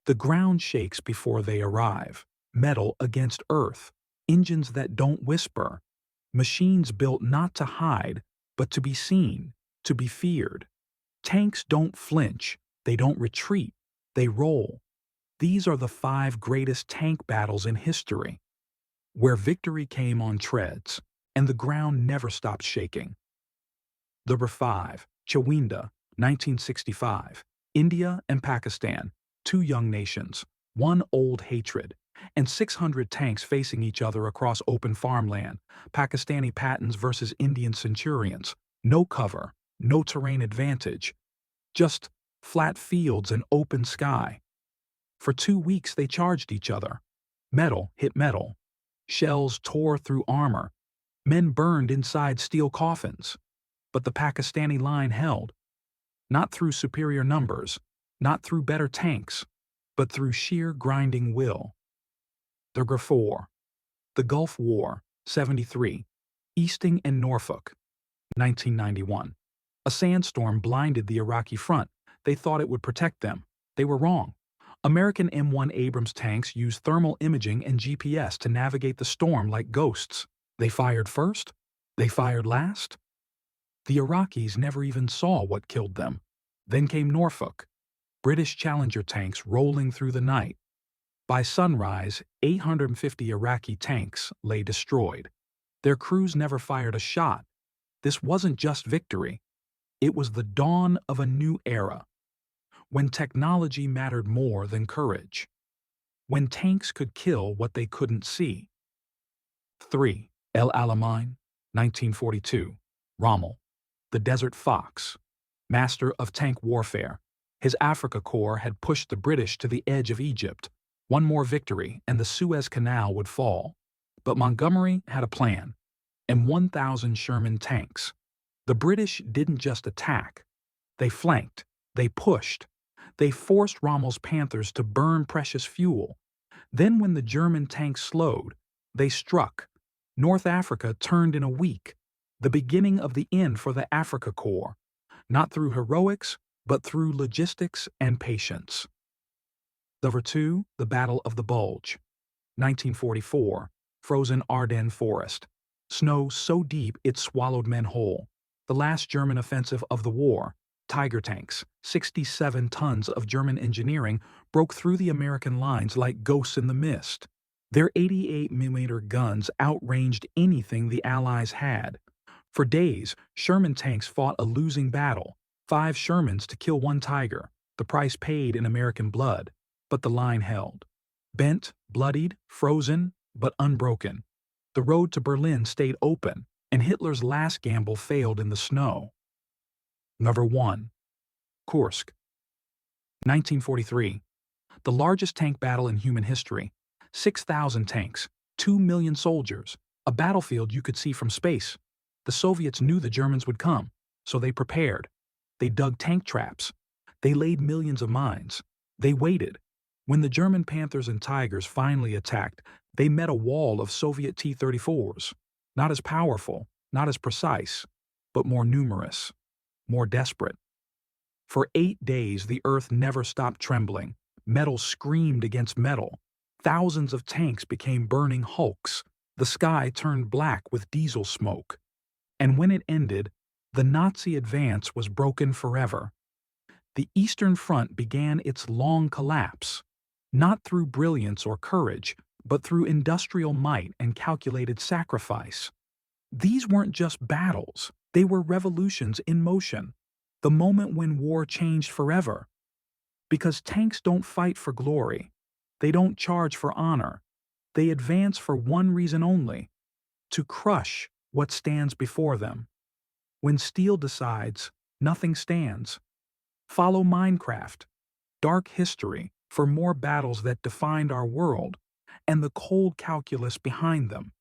The ground shakes before they arrive. Metal against earth. Engines that don't whisper. Machines built not to hide, but to be seen, to be feared. Tanks don't flinch. They don't retreat. They roll. These are the 5 greatest tank battles in history, where victory came on treads, and the ground never stopped shaking. Number 5. Chawinda, 1965. India and Pakistan, 2 young nations, one old hatred, and 600 tanks facing each other across open farmland. Pakistani Pattons versus Indian Centurions. No cover, no terrain advantage, just flat fields and open sky. For 2 weeks they charged each other. Metal hit metal. Shells tore through armor. Men burned inside steel coffins. But the Pakistani line held. Not through superior numbers, not through better tanks, but through sheer grinding will. Number 4. The Gulf War, 73. Easting and Norfolk, 1991. A sandstorm blinded the Iraqi front. They thought it would protect them. They were wrong. American M1 Abrams tanks used thermal imaging and GPS to navigate the storm like ghosts. They fired first. They fired last. The Iraqis never even saw what killed them. Then came Norfolk, British Challenger tanks rolling through the night. By sunrise, 850 Iraqi tanks lay destroyed. Their crews never fired a shot. This wasn't just victory. It was the dawn of a new era, when technology mattered more than courage, when tanks could kill what they couldn't see. 3. El Alamein, 1942. Rommel, the Desert Fox, master of tank warfare. His Africa Corps had pushed the British to the edge of Egypt. One more victory and the Suez Canal would fall. But Montgomery had a plan, and 1,000 Sherman tanks. The British didn't just attack. They flanked. They pushed. They forced Rommel's Panthers to burn precious fuel. Then when the German tanks slowed, they struck. North Africa turned in a week, the beginning of the end for the Africa Corps, not through heroics, but through logistics and patience. Number 2. The Battle of the Bulge, 1944. Frozen Ardennes forest. Snow so deep it swallowed men whole. The last German offensive of the war. Tiger tanks, 67 tons of German engineering, broke through the American lines like ghosts in the mist. Their 88mm guns outranged anything the Allies had. For days, Sherman tanks fought a losing battle. 5 Shermans to kill 1 Tiger, the price paid in American blood. But the line held. Bent, bloodied, frozen, but unbroken. The road to Berlin stayed open, and Hitler's last gamble failed in the snow. Number 1. Kursk, 1943. The largest tank battle in human history. 6,000 tanks, 2 million soldiers, a battlefield you could see from space. The Soviets knew the Germans would come, so they prepared. They dug tank traps. They laid millions of mines. They waited. When the German Panthers and Tigers finally attacked, they met a wall of Soviet T-34s. Not as powerful, not as precise, but more numerous, more desperate. For 8 days, the earth never stopped trembling. Metal screamed against metal. Thousands of tanks became burning hulks. The sky turned black with diesel smoke. And when it ended, the Nazi advance was broken forever. The Eastern Front began its long collapse, not through brilliance or courage, but through industrial might and calculated sacrifice. These weren't just battles, they were revolutions in motion, the moment when war changed forever. Because tanks don't fight for glory, they don't charge for honor, they advance for one reason only: to crush what stands before them. When steel decides, nothing stands. Follow Mindcraft, dark history, for more battles that defined our world and the cold calculus behind them.